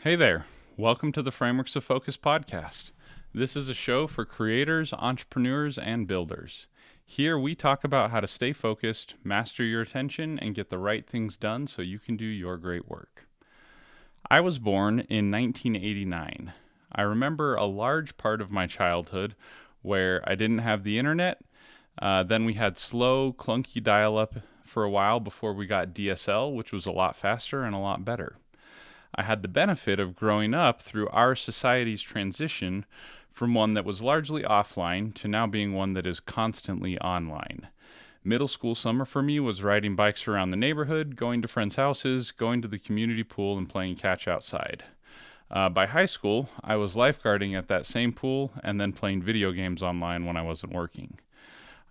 Hey there. Welcome to the Frameworks of Focus podcast. This is a show for creators, entrepreneurs, and builders. Here we talk about how to stay focused, master your attention, and get the right things done so you can do your great work. I was born in 1989. I remember a large part of my childhood where I didn't have the internet. Then we had slow, clunky dial up for a while before we got DSL, which was a lot faster and a lot better. I had the benefit of growing up through our society's transition from one that was largely offline to now being one that is constantly online. Middle school summer for me was riding bikes around the neighborhood, going to friends' houses, going to the community pool, and playing catch outside. By high school, I was lifeguarding at that same pool and then playing video games online when I wasn't working.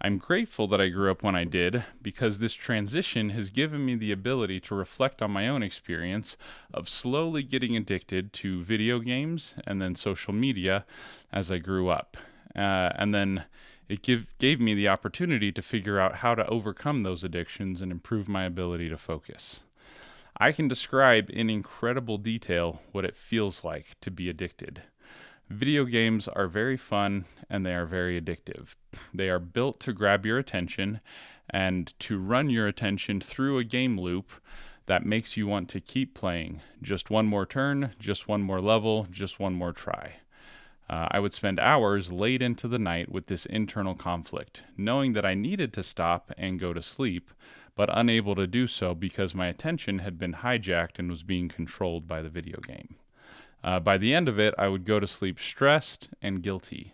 I'm grateful that I grew up when I did because this transition has given me the ability to reflect on my own experience of slowly getting addicted to video games and then social media as I grew up. And then it gave me the opportunity to figure out how to overcome those addictions and improve my ability to focus. I can describe in incredible detail what it feels like to be addicted. Video games are very fun and they are very addictive. They are built to grab your attention and to run your attention through a game loop that makes you want to keep playing. Just one more turn, just one more level, just one more try. I would spend hours late into the night with this internal conflict, knowing that I needed to stop and go to sleep, but unable to do so because my attention had been hijacked and was being controlled by the video game. By the end of it, I would go to sleep stressed and guilty.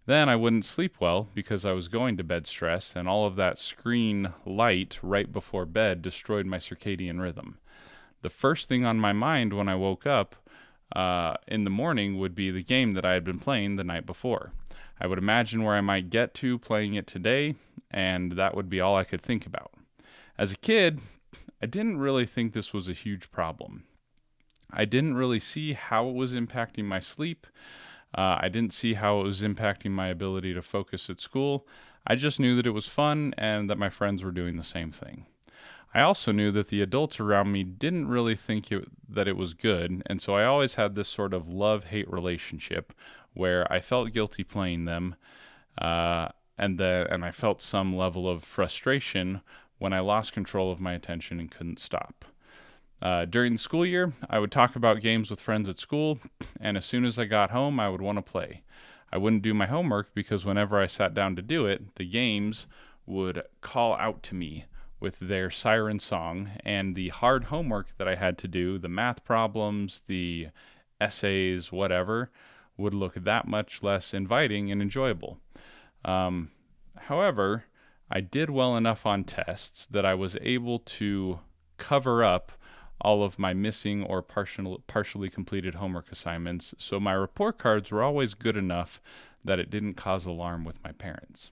Then I wouldn't sleep well because I was going to bed stressed, and all of that screen light right before bed destroyed my circadian rhythm. The first thing on my mind when I woke up in the morning would be the game that I had been playing the night before. I would imagine where I might get to playing it today, and that would be all I could think about. As a kid, I didn't really think this was a huge problem. I didn't really see how it was impacting my sleep. I didn't see how it was impacting my ability to focus at school. I just knew that it was fun and that my friends were doing the same thing. I also knew that the adults around me didn't really think that it was good, and so I always had this sort of love-hate relationship where I felt guilty playing them, and I felt some level of frustration when I lost control of my attention and couldn't stop. During the school year, I would talk about games with friends at school, and as soon as I got home, I would want to play. I wouldn't do my homework because whenever I sat down to do it, the games would call out to me with their siren song, and the hard homework that I had to do, the math problems, the essays, whatever, would look that much less inviting and enjoyable. However, I did well enough on tests that I was able to cover up all of my missing or partially completed homework assignments, so my report cards were always good enough that it didn't cause alarm with my parents.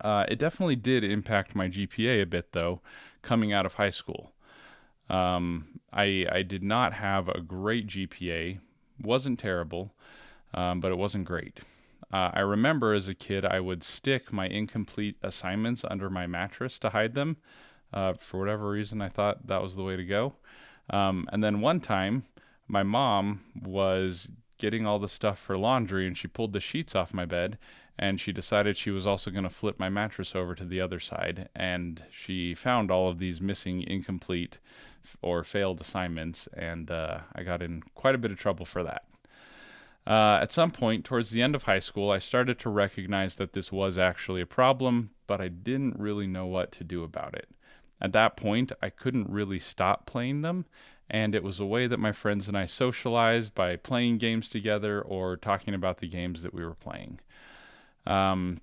It definitely did impact my GPA a bit, though, coming out of high school. I did not have a great GPA, wasn't terrible, but it wasn't great. I remember as a kid I would stick my incomplete assignments under my mattress to hide them. For whatever reason, I thought that was the way to go. And then one time, my mom was getting all the stuff for laundry, and she pulled the sheets off my bed, and she decided she was also going to flip my mattress over to the other side, and she found all of these missing, incomplete, or failed assignments, and I got in quite a bit of trouble for that. At some point, towards the end of high school, I started to recognize that this was actually a problem, but I didn't really know what to do about it. At that point, I couldn't really stop playing them, and it was a way that my friends and I socialized by playing games together or talking about the games that we were playing. And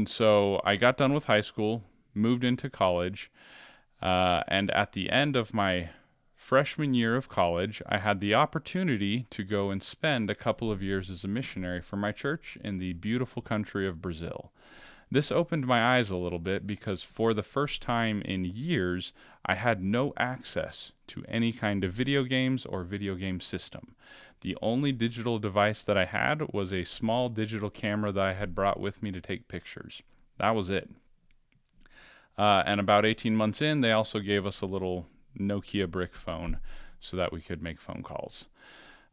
so I got done with high school, moved into college, and at the end of my freshman year of college, I had the opportunity to go and spend a couple of years as a missionary for my church in the beautiful country of Brazil. This opened my eyes a little bit because for the first time in years, I had no access to any kind of video games or video game system. The only digital device that I had was a small digital camera that I had brought with me to take pictures. That was it. And about 18 months in, they also gave us a little Nokia brick phone. so that we could make phone calls.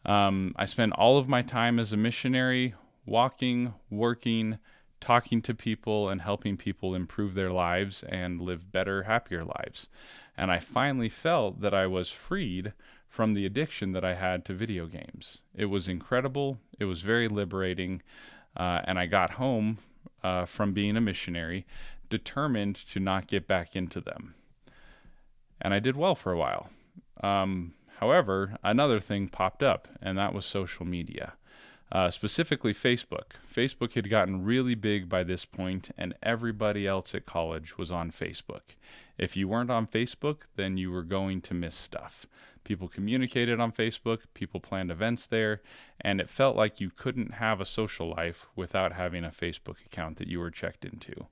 I spent all of my time as a missionary walking, working, talking to people, and helping people improve their lives and live better, happier lives. And I finally felt that I was freed from the addiction that I had to video games. It was incredible. It was very liberating. And I got home from being a missionary, determined to not get back into them. And I did well for a while. However, another thing popped up, and that was social media, specifically Facebook. Facebook had gotten really big by this point, and everybody else at college was on Facebook. If you weren't on Facebook, then you were going to miss stuff. People communicated on Facebook, people planned events there, and it felt like you couldn't have a social life without having a Facebook account that you were checked into.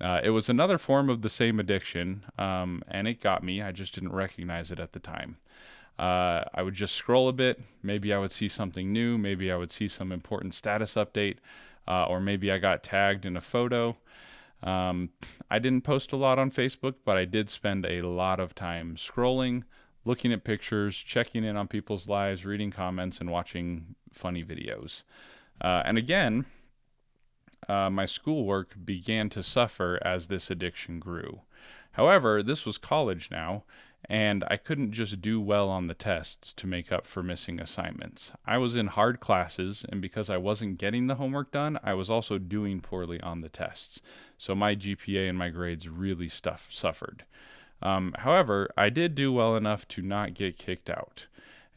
It was another form of the same addiction, and it got me. I just didn't recognize it at the time. I would just scroll a bit. Maybe I would see something new. Maybe I would see some important status update, or maybe I got tagged in a photo. I didn't post a lot on Facebook, but I did spend a lot of time scrolling, looking at pictures, checking in on people's lives, reading comments, and watching funny videos. And again, my schoolwork began to suffer as this addiction grew. However, this was college now, and I couldn't just do well on the tests to make up for missing assignments. I was in hard classes, and because I wasn't getting the homework done, I was also doing poorly on the tests. So my GPA and my grades really suffered. However, I did do well enough to not get kicked out,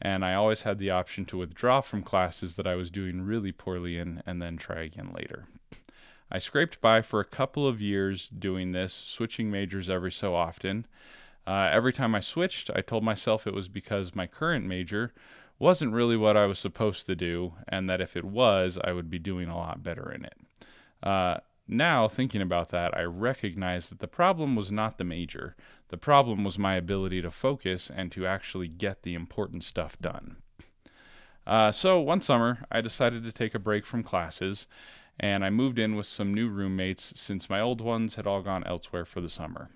and I always had the option to withdraw from classes that I was doing really poorly in and then try again later. I scraped by for a couple of years doing this, switching majors every so often. Every time I switched, I told myself it was because my current major wasn't really what I was supposed to do, and that if it was, I would be doing a lot better in it. Now, thinking about that, I recognize that the problem was not the major. The problem was my ability to focus and to actually get the important stuff done. So one summer, I decided to take a break from classes, and I moved in with some new roommates since my old ones had all gone elsewhere for the summer.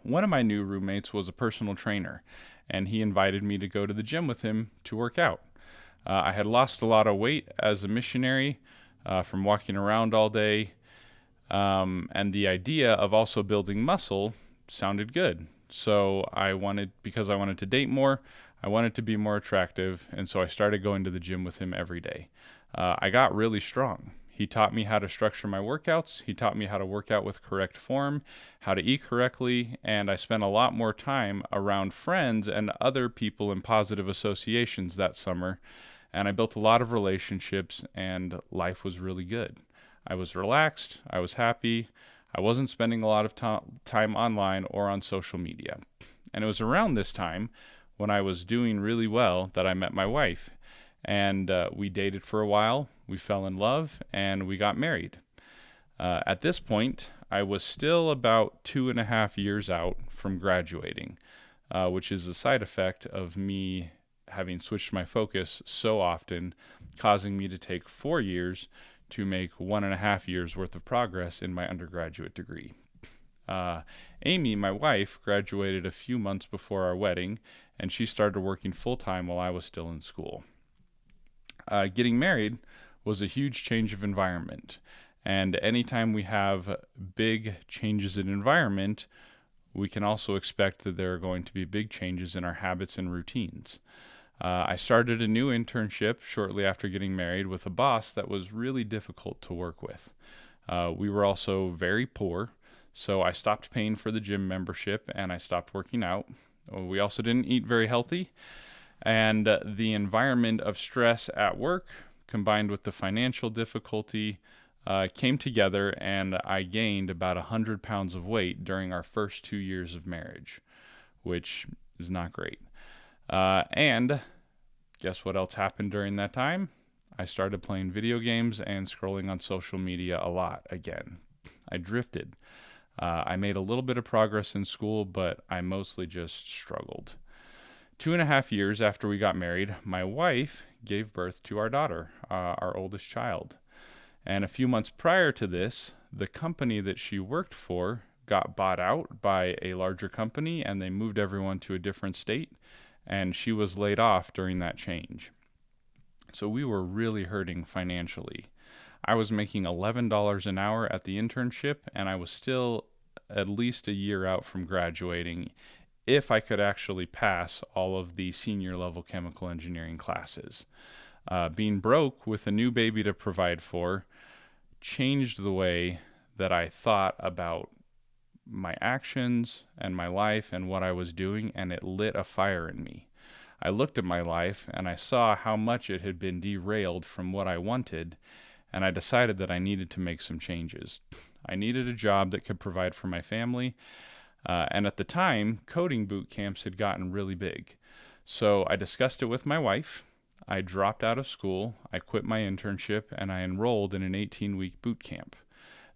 One of my new roommates was a personal trainer, and he invited me to go to the gym with him to work out. I had lost a lot of weight as a missionary from walking around all day, and the idea of also building muscle sounded good. So because I wanted to date more, I wanted to be more attractive, and so I started going to the gym with him every day. I got really strong. He taught me how to structure my workouts. He taught me how to work out with correct form, how to eat correctly, and I spent a lot more time around friends and other people in positive associations that summer, and I built a lot of relationships, and life was really good. I was relaxed. I was happy. I wasn't spending a lot of time online or on social media. And it was around this time when I was doing really well that I met my wife. And we dated for a while, we fell in love, and we got married. At this point, I was still about 2.5 years out from graduating, which is a side effect of me having switched my focus so often, causing me to take 4 years to make 1.5 years worth of progress in my undergraduate degree. Amy, my wife, graduated a few months before our wedding, and she started working full-time while I was still in school. Getting married was a huge change of environment, and anytime we have big changes in environment, we can also expect that there are going to be big changes in our habits and routines. I started a new internship shortly after getting married with a boss that was really difficult to work with. We were also very poor, so I stopped paying for the gym membership and I stopped working out. We also didn't eat very healthy. And the environment of stress at work, combined with the financial difficulty, came together, and I gained about 100 pounds of weight during our first 2 years of marriage, which is not great. And guess what else happened during that time? I started playing video games and scrolling on social media a lot again. I drifted. I made a little bit of progress in school, but I mostly just struggled. 2.5 years after we got married, my wife gave birth to our daughter, our oldest child. And a few months prior to this, the company that she worked for got bought out by a larger company, and they moved everyone to a different state. and she was laid off during that change. So we were really hurting financially. I was making $11 an hour at the internship, and I was still at least a year out from graduating if I could actually pass all of the senior level chemical engineering classes. Being broke with a new baby to provide for changed the way that I thought about my actions and my life and what I was doing, and it lit a fire in me. I looked at my life and I saw how much it had been derailed from what I wanted, and I decided that I needed to make some changes. I needed a job that could provide for my family, and at the time, coding boot camps had gotten really big. So I discussed it with my wife. I dropped out of school, I quit my internship, and I enrolled in an 18-week boot camp.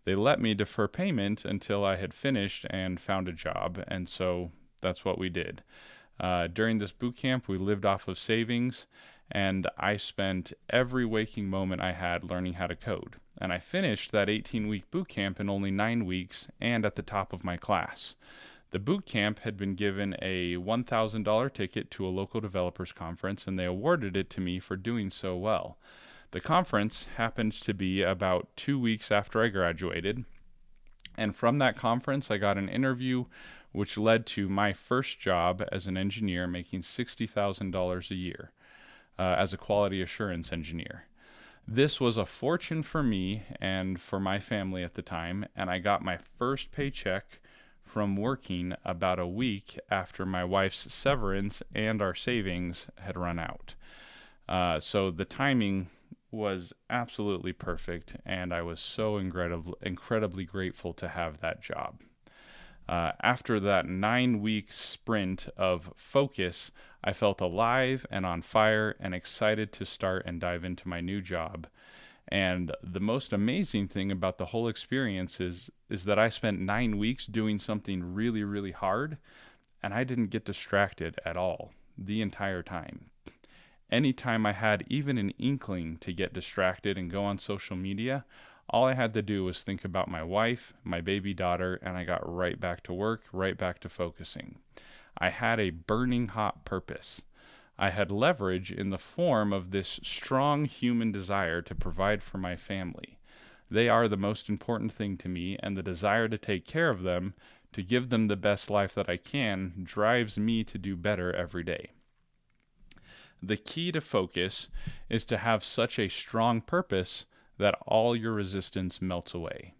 They let me defer payment until I had finished and found a job, and so that's what we did. During this boot camp, we lived off of savings, and I spent every waking moment I had learning how to code. And I finished that 18-week boot camp in only 9 weeks and at the top of my class. The boot camp had been given a $1,000 ticket to a local developers conference, and they awarded it to me for doing so well. The conference happened to be about 2 weeks after I graduated, and from that conference I got an interview which led to my first job as an engineer, making $60,000 a year as a quality assurance engineer. This was a fortune for me and for my family at the time, and I got my first paycheck from working about a week after my wife's severance and our savings had run out. So the timing was absolutely perfect, and I was so incredibly grateful to have that job. After that 9-week sprint of focus, I felt alive and on fire and excited to start and dive into my new job. And the most amazing thing about the whole experience is that I spent 9 weeks doing something really, really hard, and I didn't get distracted at all the entire time. Anytime I had even an inkling to get distracted and go on social media, all I had to do was think about my wife, my baby daughter, and I got right back to work, right back to focusing. I had a burning hot purpose. I had leverage in the form of this strong human desire to provide for my family. They are the most important thing to me, and the desire to take care of them, to give them the best life that I can, drives me to do better every day. The key to focus is to have such a strong purpose that all your resistance melts away.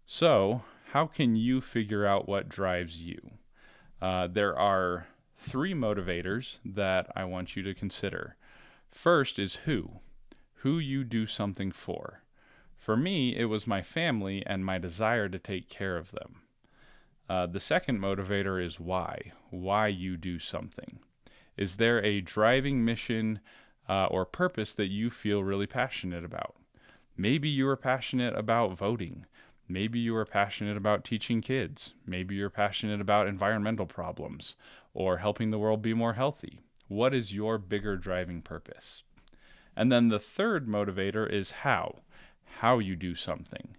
So, how can you figure out what drives you? There are 3 motivators that I want you to consider. First is who you do something for. For me, it was my family and my desire to take care of them. The second motivator is why you do something. Is there a driving mission or purpose that you feel really passionate about? Maybe you are passionate about voting. Maybe you are passionate about teaching kids. Maybe you're passionate about environmental problems or helping the world be more healthy. What is your bigger driving purpose? And then the third motivator is how you do something.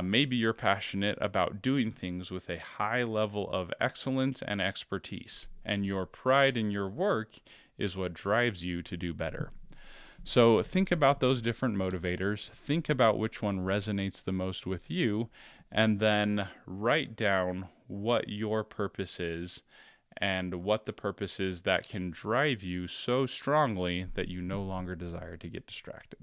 Maybe you're passionate about doing things with a high level of excellence and expertise, and your pride in your work is what drives you to do better. So think about those different motivators, think about which one resonates the most with you, and then write down what your purpose is and what the purpose is that can drive you so strongly that you no longer desire to get distracted.